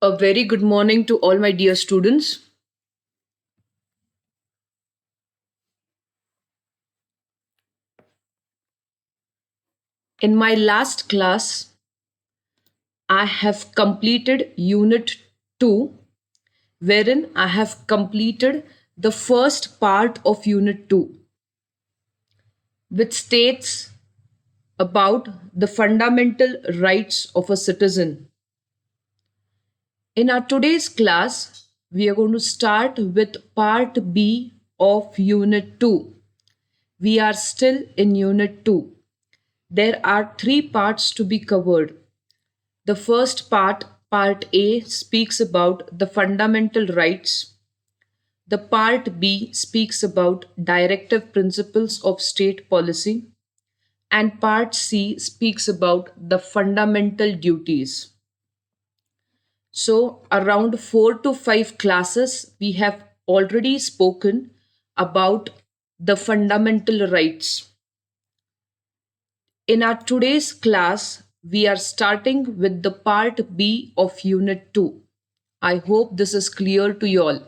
A very good morning to all my dear students. In my last class, I have completed Unit 2, wherein I have completed the first part of Unit 2, which states about the fundamental rights of a citizen. In our today's class, we are going to start with Part B of Unit 2. We are still in Unit 2. There are three parts to be covered. The first part, Part A, speaks about the fundamental rights. The Part B speaks about directive principles of state policy. And Part C speaks about the fundamental duties. So, around 4 to 5 classes, we have already spoken about the fundamental rights. In our today's class, we are starting with the part B of Unit 2. I hope this is clear to you all.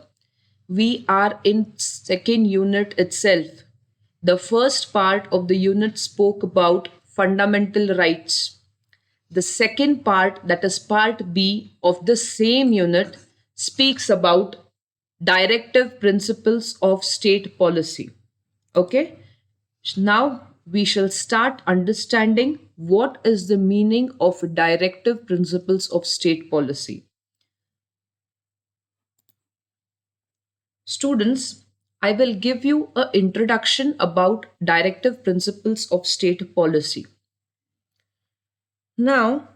We are in second unit itself. The first part of the unit spoke about fundamental rights. The second part, that is part B of the same unit, speaks about directive principles of state policy. Okay? Now we shall start understanding what is the meaning of directive principles of state policy. Students, I will give you an introduction about directive principles of state policy. Now,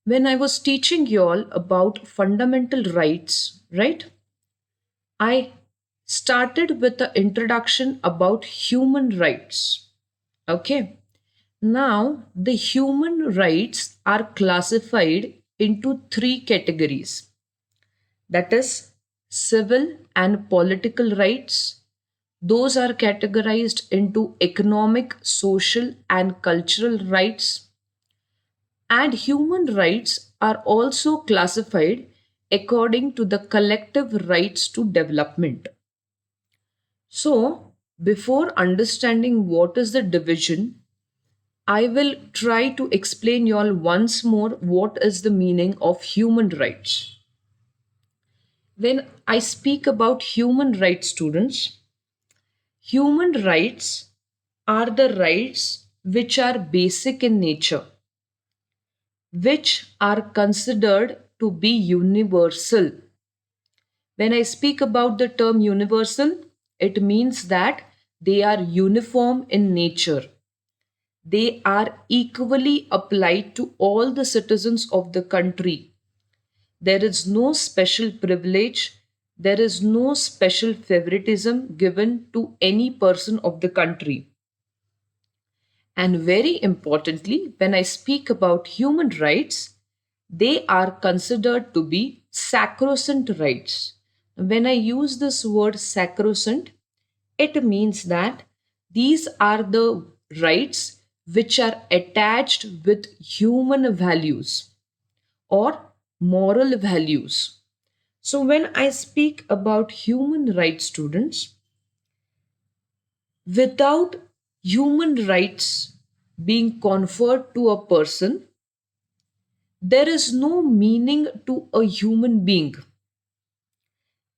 when I was teaching you all about fundamental rights, right? I started with the introduction about human rights. Okay. Now, the human rights are classified into three categories, that is, civil and political rights. Those are categorized into economic, social, and cultural rights. And human rights are also classified according to the collective rights to development. So, before understanding what is the division, I will try to explain you all once more what is the meaning of human rights. When I speak about human rights, students, human rights are the rights which are basic in nature, which are considered to be universal. When I speak about the term universal, it means that they are uniform in nature. They are equally applied to all the citizens of the country. There is no special privilege, there is no special favoritism given to any person of the country. And very importantly, when I speak about human rights, they are considered to be sacrosanct rights. When I use this word sacrosanct, it means that these are the rights which are attached with human values or moral values. So, when I speak about human rights, students, without human rights being conferred to a person, there is no meaning to a human being.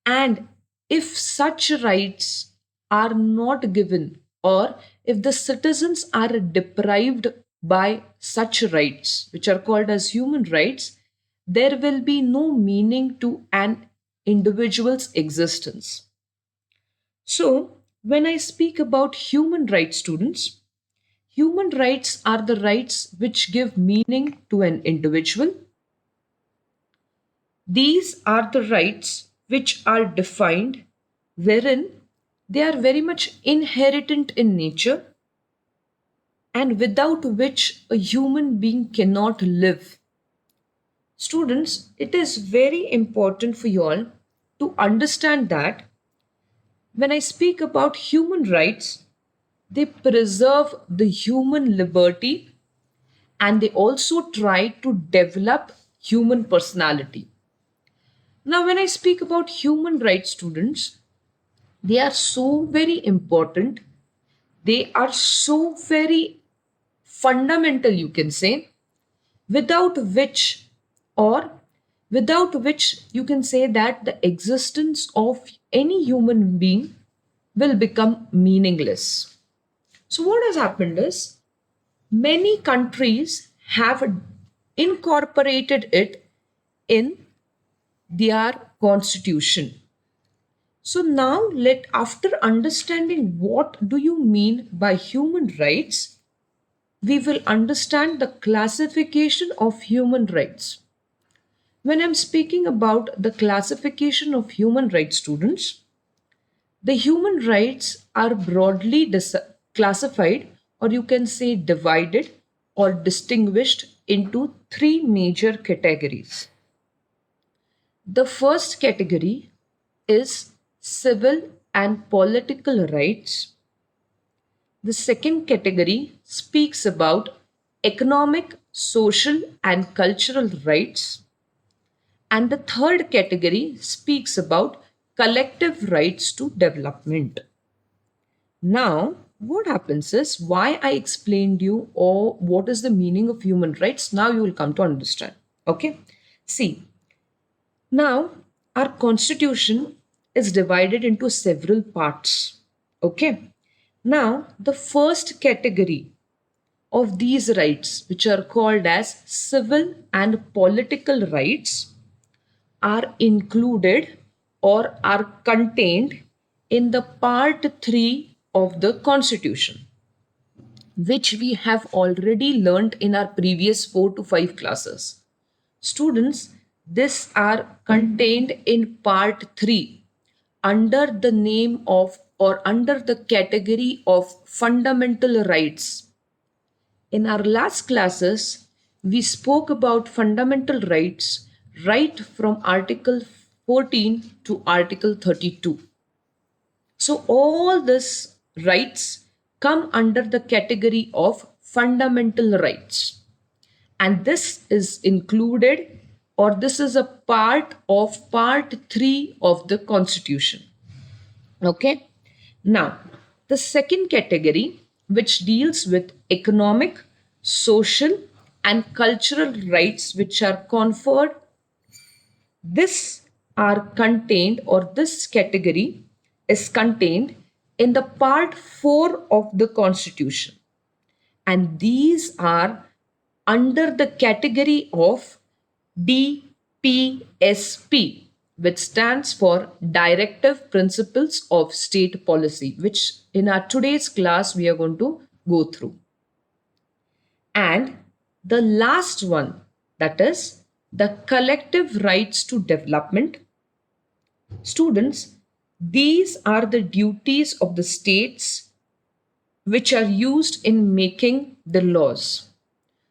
And if such rights are not given, or if the citizens are deprived by such rights, which are called as human rights, there will be no meaning to an individual's existence. So, when I speak about human rights, students, human rights are the rights which give meaning to an individual. These are the rights which are defined, wherein they are very much inherent in nature and without which a human being cannot live. Students, it is very important for you all to understand that when I speak about human rights, they preserve the human liberty and they also try to develop human personality. Now, when I speak about human rights, students, they are so very important. They are so very fundamental, you can say, without which, or without which you can say that the existence of any human being will become meaningless. So, what has happened is many countries have incorporated it in their constitution. So now let after understanding what do you mean by human rights, we will understand the classification of human rights. When I'm speaking about the classification of human rights, students, the human rights are broadly classified, or you can say divided or distinguished into three major categories. The first category is civil and political rights. The second category speaks about economic, social, and cultural rights. And the third category speaks about collective rights to development. Now, what happens is why I explained you or what is the meaning of human rights. Now you will come to understand. Okay. See, now our constitution is divided into several parts. Okay. Now, the first category of these rights, which are called as civil and political rights, are included or are contained in the part 3 of the constitution, which we have already learned in our previous 4 to 5 classes. Students, this are contained in part 3 under the name of or under the category of fundamental rights. In our last classes, we spoke about fundamental rights right from Article 14 to Article 32. So, all these rights come under the category of fundamental rights. And this is included, or this is a part of part 3 of the Constitution. Okay. Now, the second category, which deals with economic, social, and cultural rights which are conferred, this are contained, or this category is contained in the part 4 of the Constitution. And these are under the category of DPSP, which stands for Directive Principles of State Policy, which in our today's class we are going to go through. And the last one, that is the collective rights to development. Students, these are the duties of the states which are used in making the laws.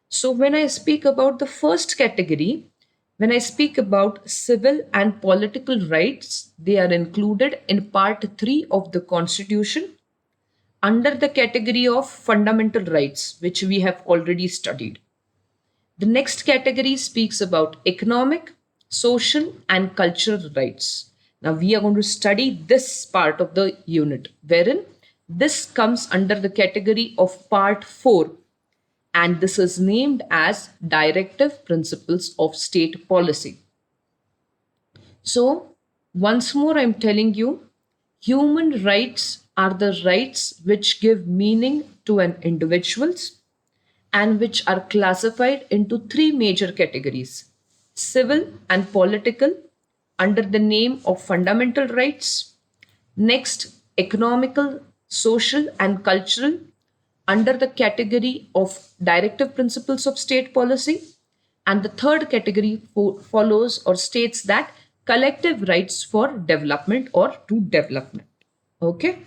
So, when I speak about the first category, when I speak about civil and political rights, they are included in part 3 of the Constitution under the category of fundamental rights, which we have already studied. The next category speaks about economic, social, and cultural rights. Now, we are going to study this part of the unit, wherein this comes under the category of part 4, and this is named as Directive Principles of State Policy. So, once more, I'm telling you, human rights are the rights which give meaning to an individual's and which are classified into three major categories: civil and political, under the name of fundamental rights; next, economical, social, and cultural, under the category of directive principles of state policy; and the third category follows or states that collective rights for development or to development. Okay.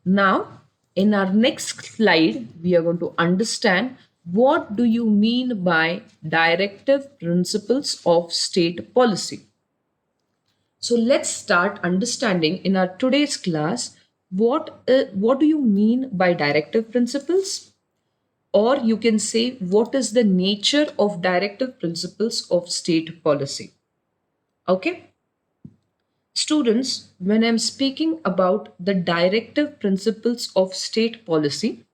Now, in our next slide, we are going to understand what do you mean by directive principles of state policy. So let's start understanding in our today's class what do you mean by directive principles, or you can say what is the nature of directive principles of state policy. Okay. Students, when I'm speaking about the directive principles of state policy,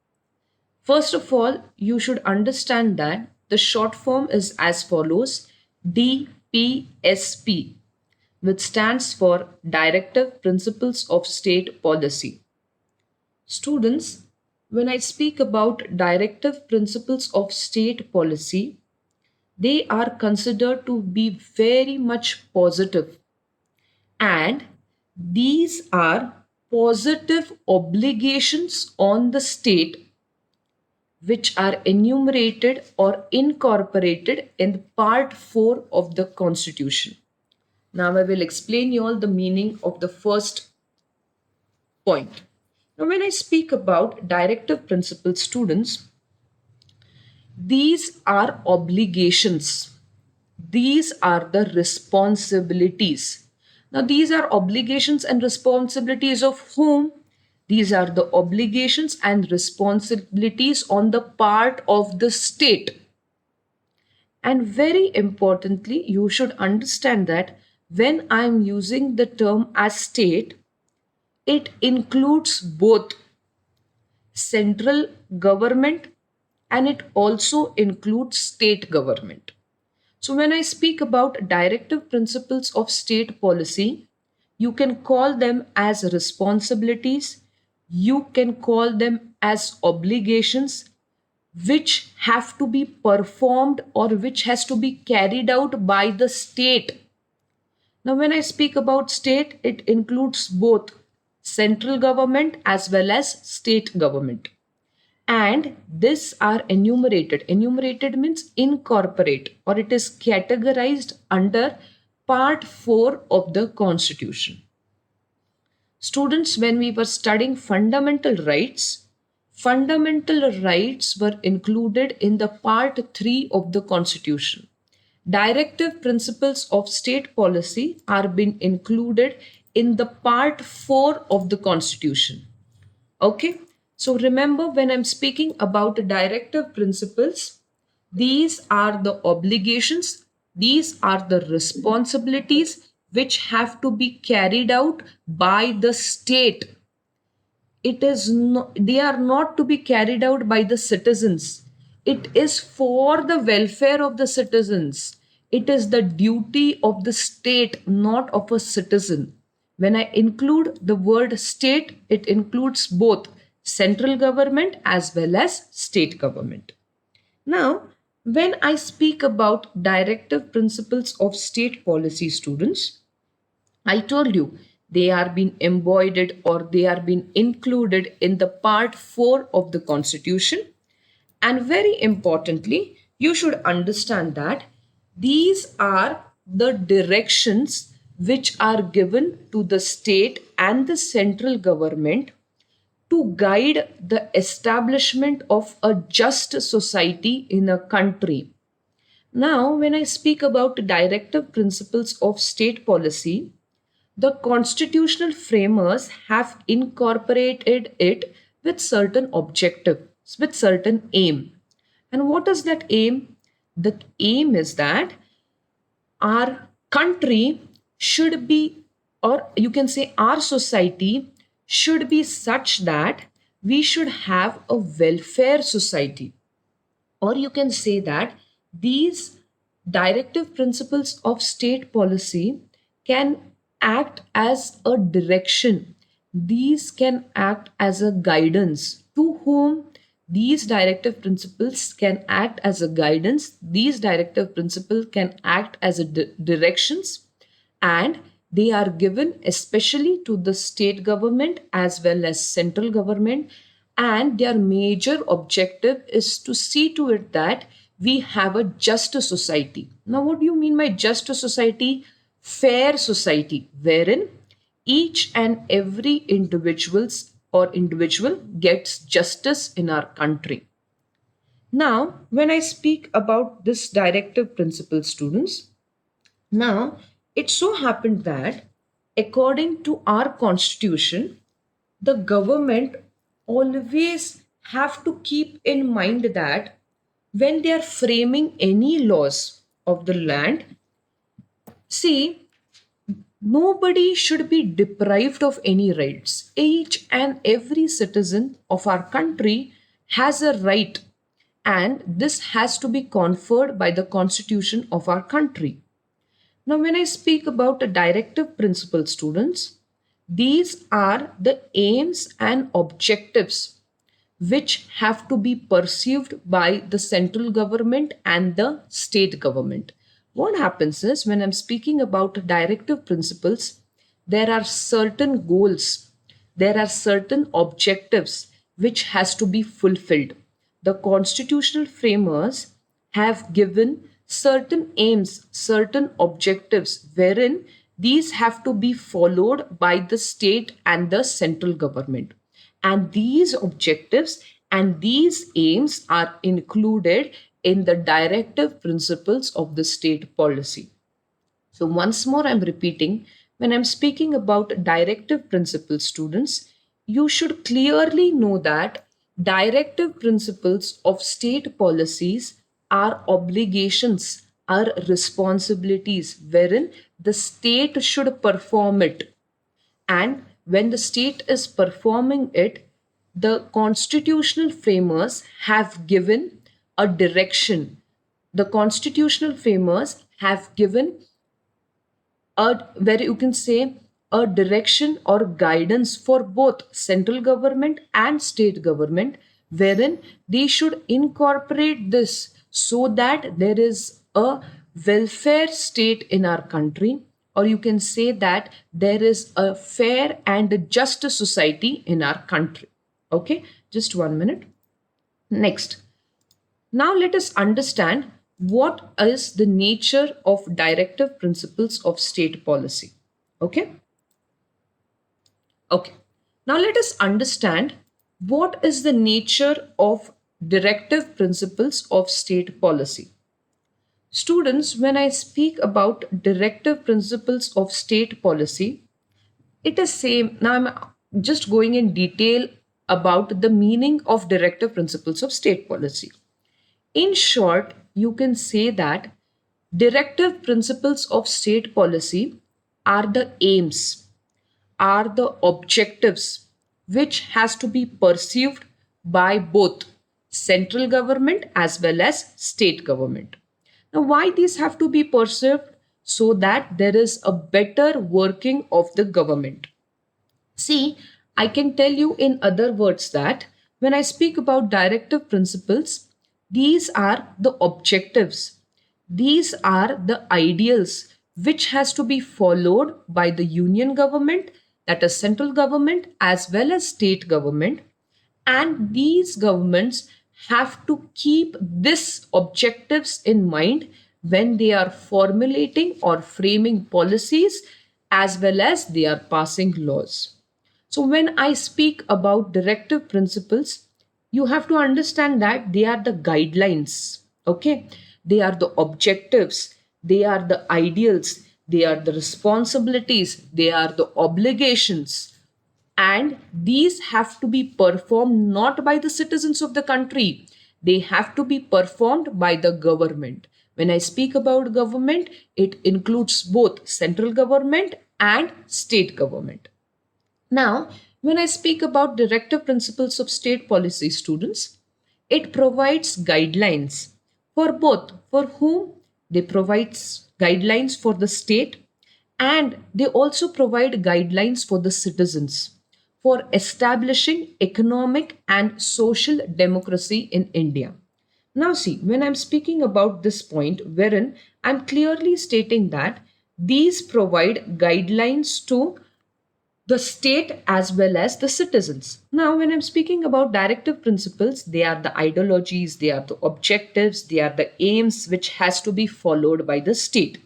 first of all, you should understand that the short form is as follows: DPSP, which stands for Directive Principles of State Policy. Students, when I speak about Directive Principles of State Policy, they are considered to be very much positive, and these are positive obligations on the state which are enumerated or incorporated in part 4 of the constitution. Now I will explain you all the meaning of the first point. Now when I speak about directive principles, students, these are obligations. These are the responsibilities. Now, these are obligations and responsibilities of whom? These are the obligations and responsibilities on the part of the state. And very importantly, you should understand that when I'm using the term as state, it includes both central government and it also includes state government. So, when I speak about directive principles of state policy, you can call them as responsibilities, you can call them as obligations which have to be performed or which has to be carried out by the state. Now, when I speak about state, it includes both central government as well as state government, and this are enumerated means incorporate, or it is categorized under part 4 of the constitution. Students, when we were studying fundamental rights were included in the part 3 of the constitution. Directive principles of state policy are being included in the part 4 of the constitution. Okay, so remember when I'm speaking about the directive principles, these are the obligations, these are the responsibilities which have to be carried out by the state. It is they are not to be carried out by the citizens. It is for the welfare of the citizens. It is the duty of the state, not of a citizen. When I include the word state, it includes both central government as well as state government. Now, when I speak about directive principles of state policy, students, I told you they are being embodied or they are being included in the part 4 of the constitution. And very importantly, you should understand that these are the directions which are given to the state and the central government to guide the establishment of a just society in a country. Now, when I speak about directive principles of state policy, the constitutional framers have incorporated it with certain objective, with certain aim. And what is that aim? The aim is that our country should be, or you can say our society should be such that we should have a welfare society, or you can say that these directive principles of state policy can act as a direction. These can act as a guidance. To whom? These directive principles can act as a guidance. These directive principles can act as a directions, and they are given especially to the state government as well as central government, and their major objective is to see to it that we have a just society. Now, what do you mean by just society? Fair society, wherein each and every individual gets justice in our country. Now, when I speak about this directive principle, students, now it so happened that according to our constitution, the government always have to keep in mind that when they are framing any laws of the land, see, Nobody should be deprived of any rights. Each and every citizen of our country has a right, and this has to be conferred by the constitution of our country. Now, when I speak about the directive principles, students, these are the aims and objectives which have to be perceived by the central government and the state government. What happens is when I'm speaking about directive principles, there are certain goals, there are certain objectives which has to be fulfilled. The constitutional framers have given certain aims, certain objectives, wherein these have to be followed by the state and the central government. And these objectives and these aims are included in the directive principles of the state policy. So, once more, I'm repeating, when I'm speaking about directive principles, students, you should clearly know that directive principles of state policies are obligations, are responsibilities, wherein the state should perform it. And when the state is performing it, the constitutional framers have given a direction. The constitutional framers have given where you can say a direction or guidance for both central government and state government, wherein they should incorporate this so that there is a welfare state in our country, or you can say that there is a fair and just society in our country. Okay, just 1 minute. Next, now let us understand what is the nature of directive principles of state policy. Okay? Okay. Now let us understand what is the nature of directive principles of state policy. Students, when I speak about directive principles of state policy, it is same. Now I'm just going in detail about the meaning of directive principles of state policy. In short, you can say that directive principles of state policy are the aims, are the objectives which has to be perceived by both central government as well as state government. Now, why these have to be perceived? So that there is a better working of the government. See, I can tell you in other words that when I speak about directive principles, these are the objectives. These are the ideals which has to be followed by the union government, that is central government as well as state government, and these governments have to keep this objectives in mind when they are formulating or framing policies as well as they are passing laws. So, when I speak about directive principles, you have to understand that they are the guidelines, okay? They are the objectives, they are the ideals, they are the responsibilities, they are the obligations, and these have to be performed not by the citizens of the country, they have to be performed by the government. When I speak about government, it includes both central government and state government. Now, when I speak about directive principles of state policy, students, it provides guidelines for both, for whom they provide guidelines for the state, and they also provide guidelines for the citizens for establishing economic and social democracy in India. Now, see, when I'm speaking about this point, wherein I'm clearly stating that these provide guidelines to the state as well as the citizens. Now, when I'm speaking about directive principles, they are the ideologies, they are the objectives, they are the aims which has to be followed by the state.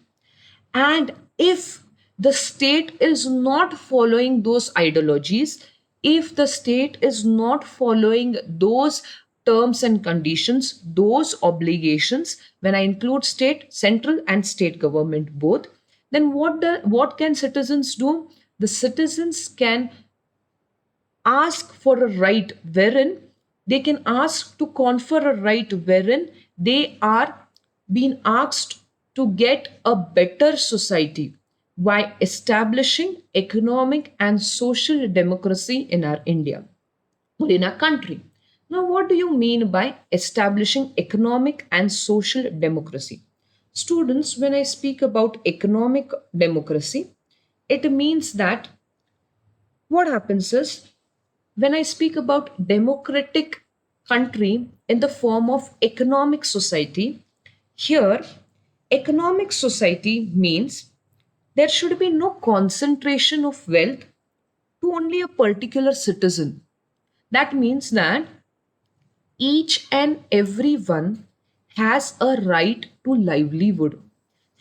And if the state is not following those ideologies, if the state is not following those terms and conditions, those obligations, when I include state, central and state government both, then what can citizens do? The citizens can ask for a right wherein they can ask to confer a right wherein they are being asked to get a better society. by establishing economic and social democracy in our India or in our country. Now, what do you mean by establishing economic and social democracy? Students, when I speak about economic democracy, it means that what happens is when I speak about democratic country in the form of economic society, here economic society means there should be no concentration of wealth to only a particular citizen. That means that each and every one has a right to livelihood,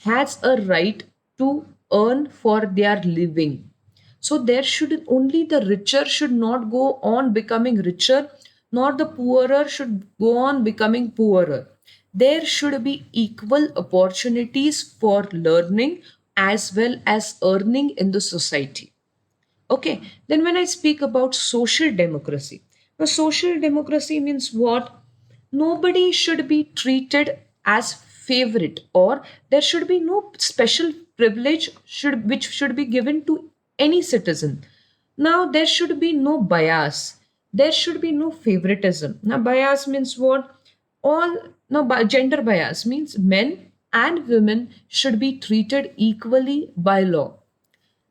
has a right to earn for their living. So there should only the richer should not go on becoming richer, nor the poorer should go on becoming poorer. There should be equal opportunities for learning as well as earning in the society. Okay, then when I speak about social democracy, now social democracy means what? Nobody should be treated as favorite, or there should be no special privilege which should be given to any citizen. Now there should be no bias. There should be no favoritism. Now bias means what? All now gender bias means men and women should be treated equally by law.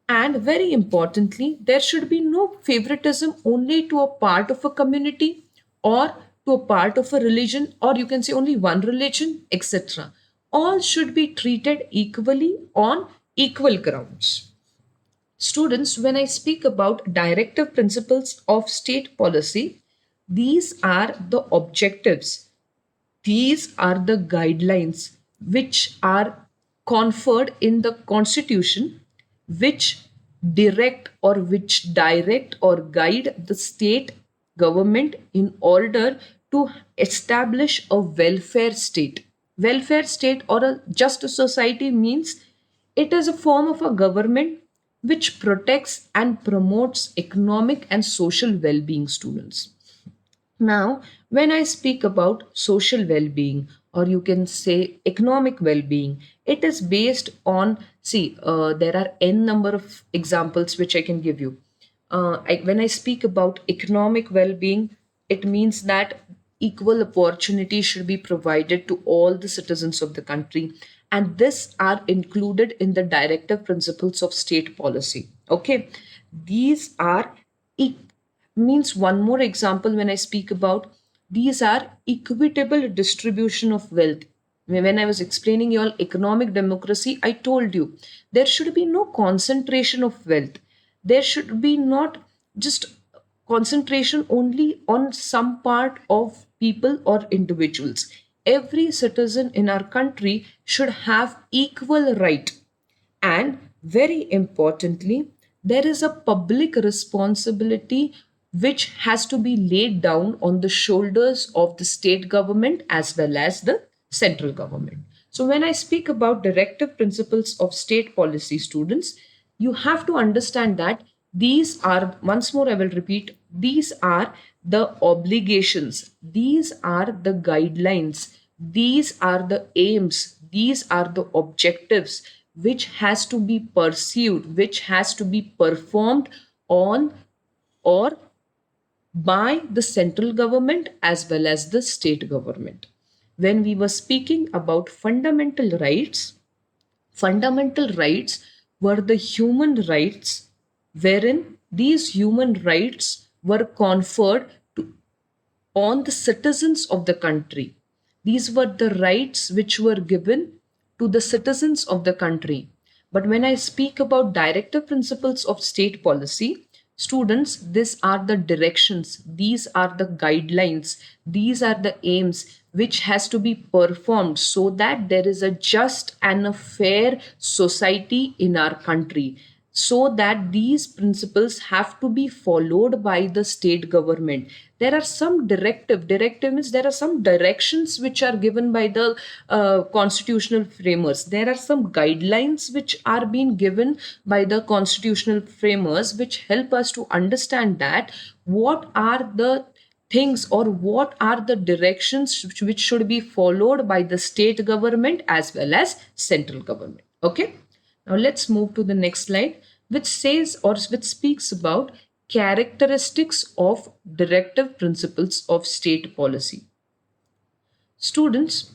And very importantly, there should be no favoritism only to a part of a community or to a part of a religion, or you can say only one religion, etc. All should be treated equally on equal grounds. Students, when I speak about directive principles of state policy, these are the objectives, these are the guidelines which are conferred in the constitution, which direct or guide the state government in order to establish a welfare state. Welfare state or a just society means it is a form of a government which protects and promotes economic and social well-being, students. Now, when I speak about social well being, or you can say economic well being, it is based on, see, there are n number of examples which I can give you. When I speak about economic well being, it means that equal opportunity should be provided to all the citizens of the country. And this are included in the directive principles of state policy. Okay. These are e- means one more example when I speak about these are equitable distribution of wealth. When I was explaining your economic democracy, I told you there should be no concentration of wealth. There should be not just concentration only on some part of people or individuals. Every citizen in our country should have equal right, and very importantly, there is a public responsibility which has to be laid down on the shoulders of the state government as well as the central government. So, when I speak about directive principles of state policy, students, you have to understand that these are, once more, I will repeat, these are the obligations, these are the guidelines, these are the aims, these are the objectives which has to be pursued, which has to be performed on or by the central government as well as the state government. When we were speaking about fundamental rights were the human rights wherein these human rights were conferred on the citizens of the country. These were the rights which were given to the citizens of the country. But when I speak about directive principles of state policy, students, these are the directions, these are the guidelines, these are the aims which has to be performed so that there is a just and a fair society in our country, so that these principles have to be followed by the state government. There are some directive means there are some directions which are given by the constitutional framers. There are some guidelines which are being given by the constitutional framers which help us to understand that what are the things or what are the directions which should be followed by the state government as well as central government. Okay. Now let's move to the next slide, which says or which speaks about characteristics of directive principles of state policy. Students,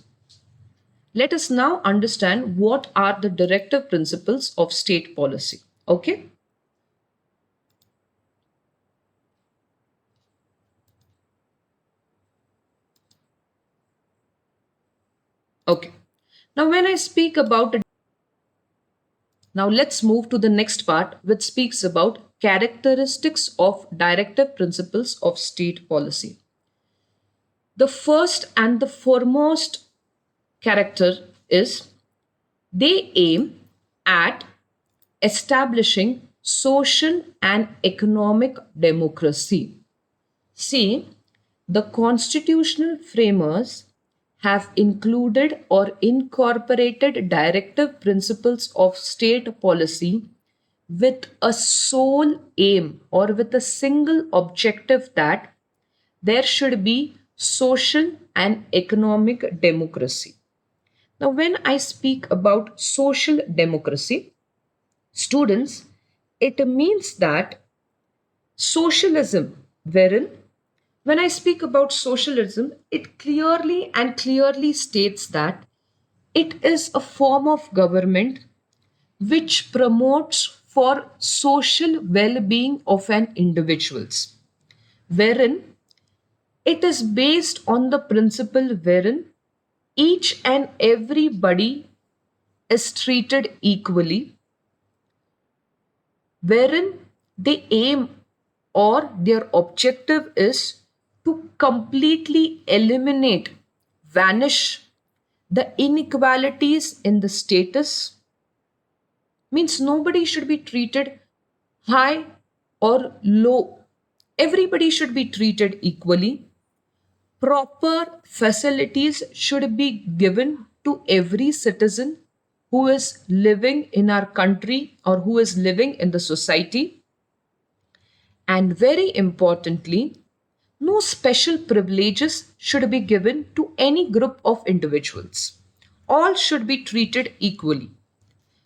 let us now understand what are the directive principles of state policy. Okay? Okay. Now when I speak about Now let's move to the next part, which speaks about characteristics of directive principles of state policy. The first and the foremost character is they aim at establishing social and economic democracy. See, the constitutional framers have included or incorporated directive principles of state policy with a sole aim or with a single objective that there should be social and economic democracy. Now, when I speak about social democracy, students, it means that socialism, wherein when I speak about socialism, it clearly states that it is a form of government which promotes for social well-being of an individuals, wherein it is based on the principle wherein each and everybody is treated equally, wherein they aim or their objective is to completely eliminate, vanish the inequalities in the status, means nobody should be treated high or low. Everybody should be treated equally. Proper facilities should be given to every citizen who is living in our country or who is living in the society. And very importantly, no special privileges should be given to any group of individuals. All should be treated equally.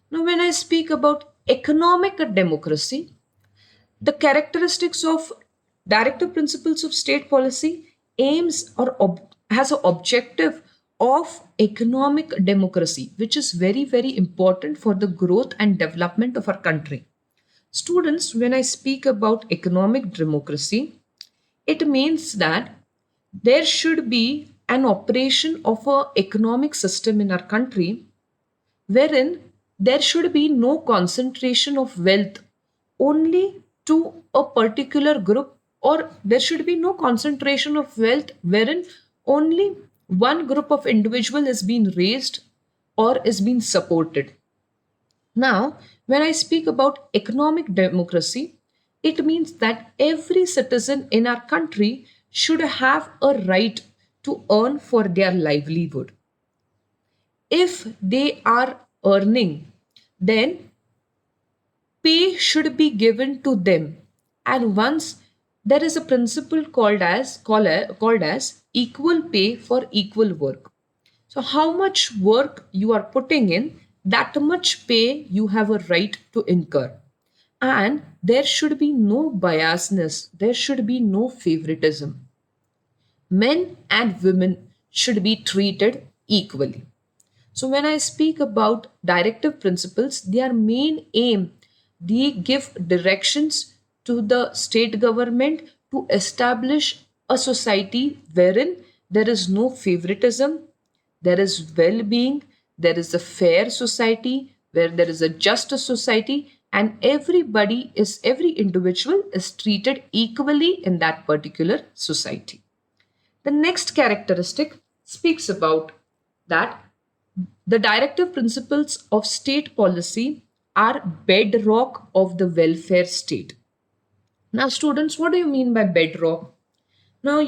Now, when I speak about economic democracy, the characteristics of directive principles of state policy aims or has an objective of economic democracy, which is very important for the growth and development of our country. Students, when I speak about economic democracy, it means that there should be an operation of a economic system in our country wherein there should be no concentration of wealth only to a particular group, or there should be no concentration of wealth wherein only one group of individual is being raised or is being supported. Now, when I speak about economic democracy, it means that every citizen in our country should have a right to earn for their livelihood. If they are earning, then pay should be given to them. And once there is a principle called as equal pay for equal work. So how much work you are putting in, that much pay you have a right to incur. And there should be no biasness, there should be no favoritism. Men and women should be treated equally. So when I speak about directive principles, their main aim, they give directions to the state government to establish a society wherein there is no favoritism, there is well-being, there is a fair society, where there is a just society, and every individual is treated equally in that particular society. The next characteristic speaks about that the directive principles of state policy are bedrock of the welfare state. Now, students, what do you mean by bedrock? Now,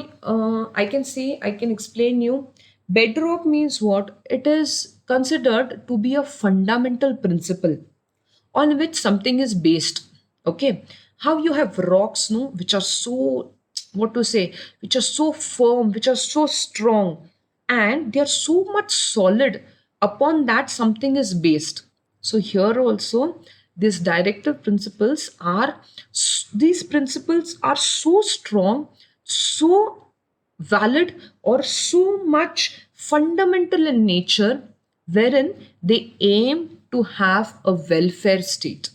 I can explain you. Bedrock means what? It is considered to be a fundamental principle on which something is based. Okay, how you have rocks, no, which are so, what to say, which are so firm, which are so strong, and they are so much solid. Upon that, something is based. So here also, these directive principles are, these principles are so strong, so valid, or so much fundamental in nature, wherein they aim to have a welfare state.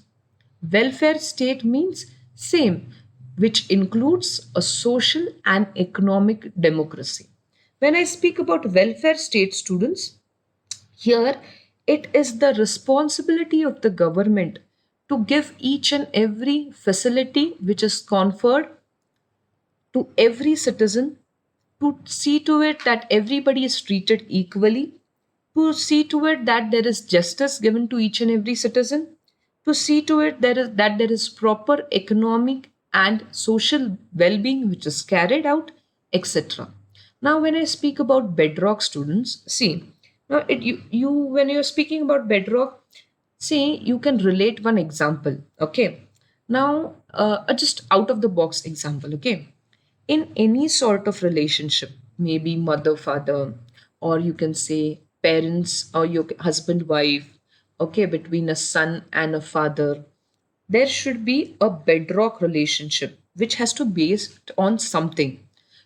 Welfare state means same, which includes a social and economic democracy. When I speak about welfare state, students, here, it is the responsibility of the government to give each and every facility which is conferred to every citizen, to see to it that everybody is treated equally, to see to it that there is justice given to each and every citizen, to see to it that there is proper economic and social well-being which is carried out, etc. Now, when I speak about bedrock, students, see, now you when you're speaking about bedrock, see, you can relate one example. Okay, now just out of the box example. Okay, in any sort of relationship, maybe mother father, or you can say parents or your husband wife, okay, between a son and a father, there should be a bedrock relationship which has to be based on something.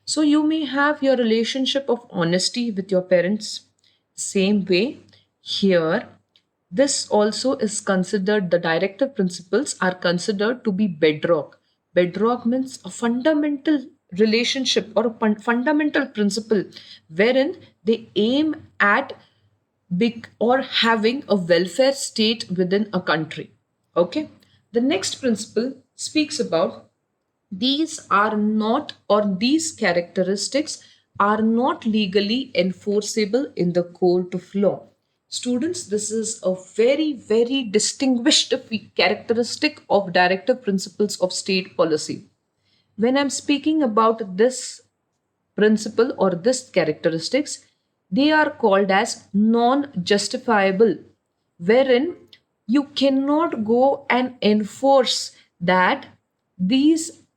So you may have your relationship of honesty with your parents. Same way here, this also is considered, the directive principles are considered to be bedrock. Bedrock means a fundamental relationship or a fundamental principle wherein they aim at big or having a welfare state within a country. Okay. The next principle speaks about these are not, or these characteristics are not legally enforceable in the court of law. Students, this is a very, very distinguished characteristic of directive principles of state policy. When I'm speaking about this principle or this characteristics, they are called as non-justifiable, wherein you cannot go and that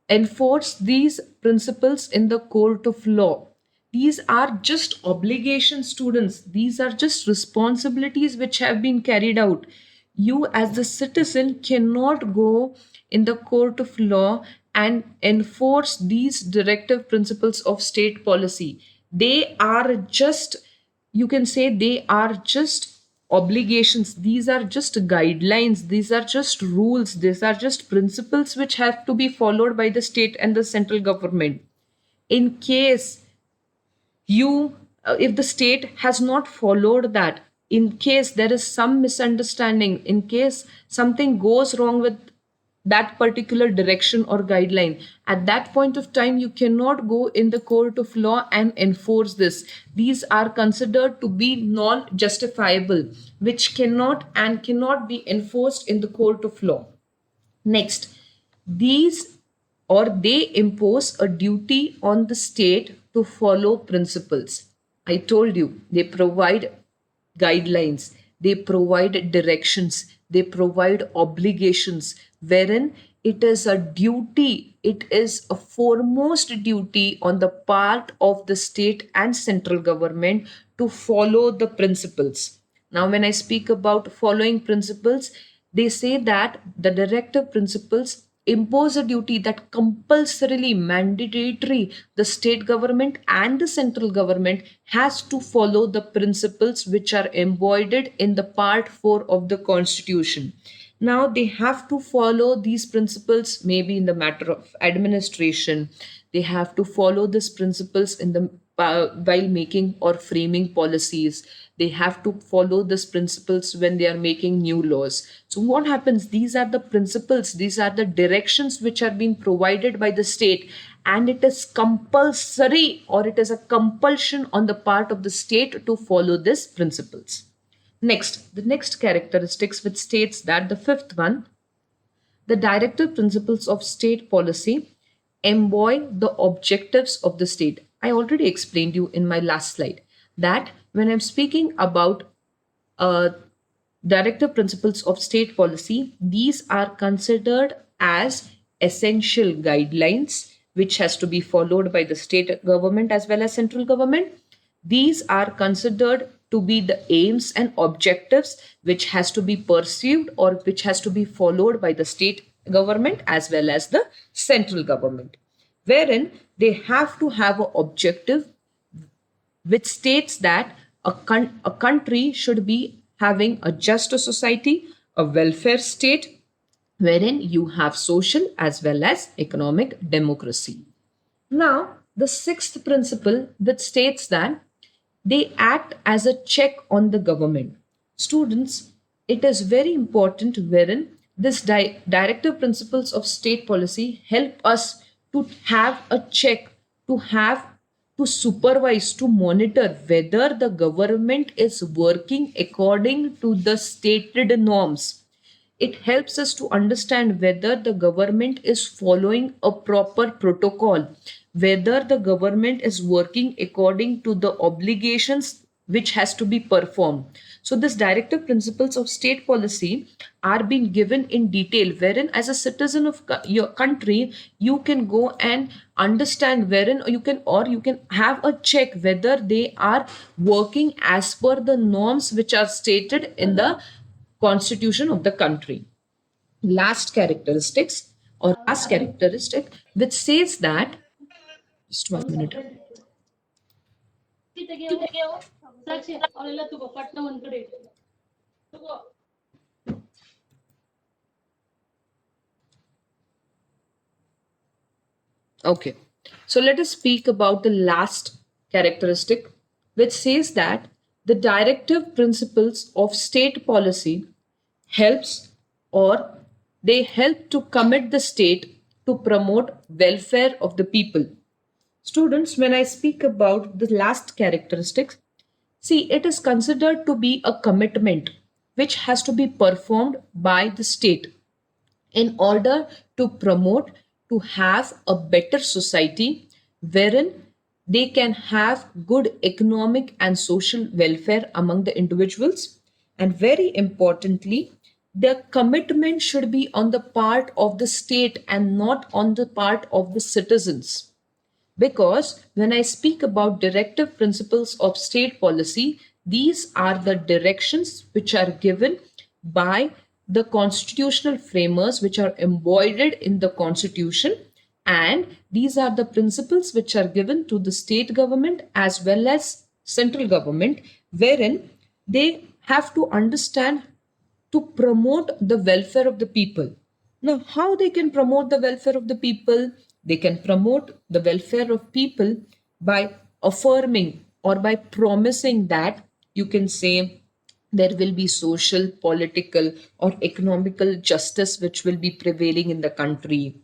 enforce these principles in the court of law. These are just obligations, students. These are just responsibilities which have been carried out. You, as the citizen, cannot go in the court of law and enforce these directive principles of state policy. They are just, you can say, they are just obligations. These are just guidelines. These are just rules. These are just principles which have to be followed by the state and the central government. In case you if the state has not followed that, in case there is some misunderstanding, in case something goes wrong with that particular direction or guideline, at that point of time you cannot go in the court of law and enforce this. These are considered to be non justifiable, which cannot be enforced in the court of law. Next, these or they impose a duty on the state to follow principles. I told you, they provide guidelines, they provide directions, they provide obligations, wherein it is a duty, it is a foremost duty on the part of the state and central government to follow the principles. Now, when I speak about following principles, they say that the directive principles impose a duty that compulsorily mandatory the state government and the central government has to follow the principles which are embodied in the part 4 of the constitution. Now they have to follow these principles maybe in the matter of administration. They have to follow these principles in the while making or framing policies. They have to follow these principles when they are making new laws. So what happens, these are the principles, these are the directions which are being provided by the state, and it is compulsory, or it is a compulsion on the part of the state to follow these principles. Next, the next characteristics which states that the fifth one, the directive principles of state policy embody the objectives of the state. I already explained you in my last slide that when I'm speaking about uh, directive principles of state policy, these are considered as essential guidelines which has to be followed by the state government as well as central government. These are considered to be the aims and objectives which has to be pursued or which has to be followed by the state government as well as the central government, wherein they have to have an objective which states that a country should be having a just society, a welfare state, wherein you have social as well as economic democracy. Now, the sixth principle which states that they act as a check on the government. Students, it is very important wherein this directive principles of state policy help us to have a check, to have to supervise, to monitor whether the government is working according to the stated norms. It helps us to understand whether the government is following a proper protocol, whether the government is working according to the obligations which has to be performed. So this directive principles of state policy are being given in detail, wherein as a citizen of your country, you can go and understand wherein you can have a check whether they are working as per the norms which are stated in the constitution of the country. Last characteristic which says that, just 1 minute. Okay, so let us speak about the last characteristic which says that the directive principles of state policy helps or they help to commit the state to promote welfare of the people. Students, when I speak about the last characteristic, see, it is considered to be a commitment which has to be performed by the state in order to promote to have a better society wherein they can have good economic and social welfare among the individuals, and very importantly the commitment should be on the part of the state and not on the part of the citizens, because when I speak about directive principles of state policy, these are the directions which are given by the constitutional framers, which are embodied in the constitution. And these are the principles which are given to the state government as well as central government, wherein they have to understand to promote the welfare of the people. Now, how they can promote the welfare of the people? They can promote the welfare of people by affirming or by promising that, you can say, there will be social, political, or economical justice which will be prevailing in the country.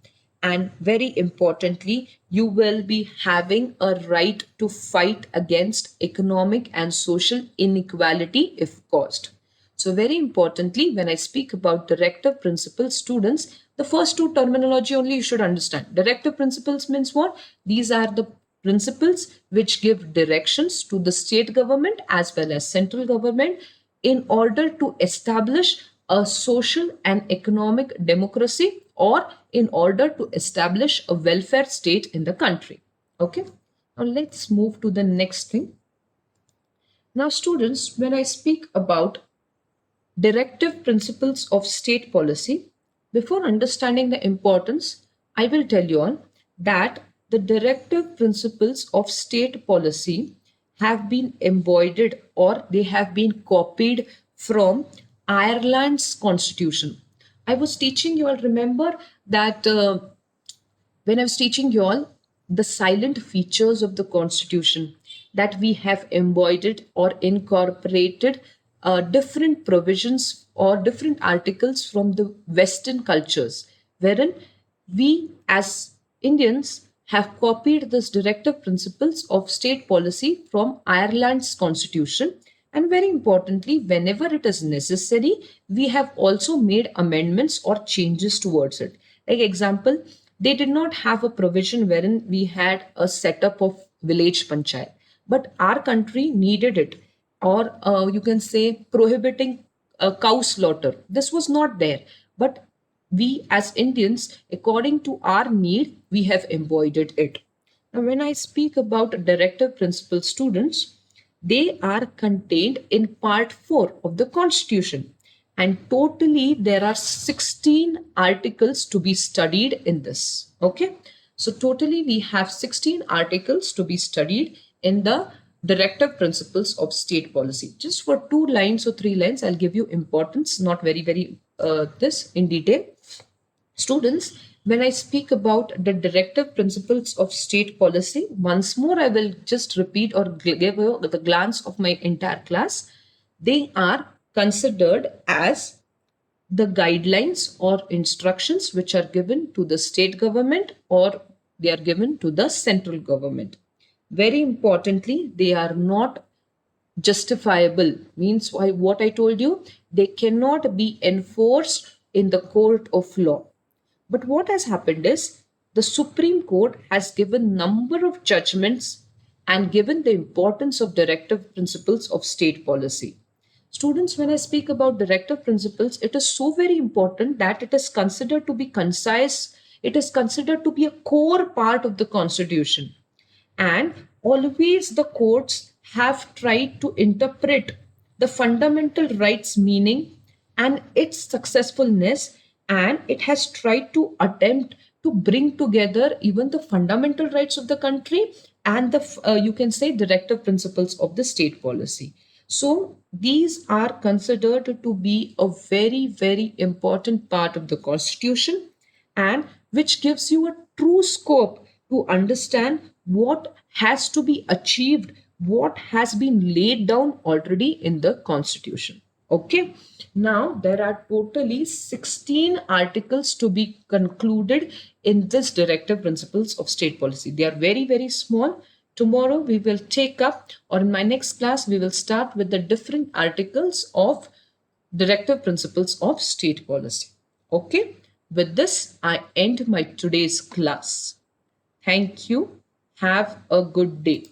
And very importantly, you will be having a right to fight against economic and social inequality if caused. So very importantly, when I speak about directive principles, students, the first two terminology only you should understand. Directive principles means what? These are the principles which give directions to the state government as well as central government in order to establish a social and economic democracy, or in order to establish a welfare state in the country. Okay, now let's move to the next thing. Now, students, when I speak about directive principles of state policy, before understanding the importance, I will tell you all that the directive principles of state policy have been embodied or they have been copied from Ireland's constitution. I was teaching you all, remember that when I was teaching you all the silent features of the Constitution, that we have embodied or incorporated different provisions or different articles from the Western cultures, wherein we as Indians have copied this directive principles of state policy from Ireland's constitution. And very importantly, whenever it is necessary, we have also made amendments or changes towards it. Like example, they did not have a provision wherein we had a setup of village panchayat, but our country needed it, or you can say prohibiting cow slaughter. This was not there, but we as Indians, according to our need, we have embodied it. Now, when I speak about directive principle, students, They are contained in part 4 of the Constitution. And totally, there are 16 articles to be studied in this. Okay. So, totally, we have 16 articles to be studied in the directive principles of state policy. Just for 2 lines or 3 lines, I'll give you importance, not very, this in detail. Students, when I speak about the directive principles of state policy, once more I will just repeat or give you the glance of my entire class. They are considered as the guidelines or instructions which are given to the state government or they are given to the central government. Very importantly, they are not justifiable, means what I told you, they cannot be enforced in the court of law. But what has happened is the Supreme Court has given number of judgments and given the importance of directive principles of state policy. Students, when I speak about directive principles, it is so very important that it is considered to be concise, it is considered to be a core part of the Constitution. And always the courts have tried to interpret the fundamental rights meaning and its successfulness, and it has tried to attempt to bring together even the fundamental rights of the country and the you can say directive principles of the state policy. So these are considered to be a very important part of the Constitution, and which gives you a true scope to understand what has to be achieved, what has been laid down already in the Constitution. Okay, now there are totally 16 articles to be concluded in this directive principles of state policy. They are very small. Tomorrow we will take up, or in my next class, we will start with the different articles of directive principles of state policy. Okay, with this, I end my today's class. Thank you. Have a good day.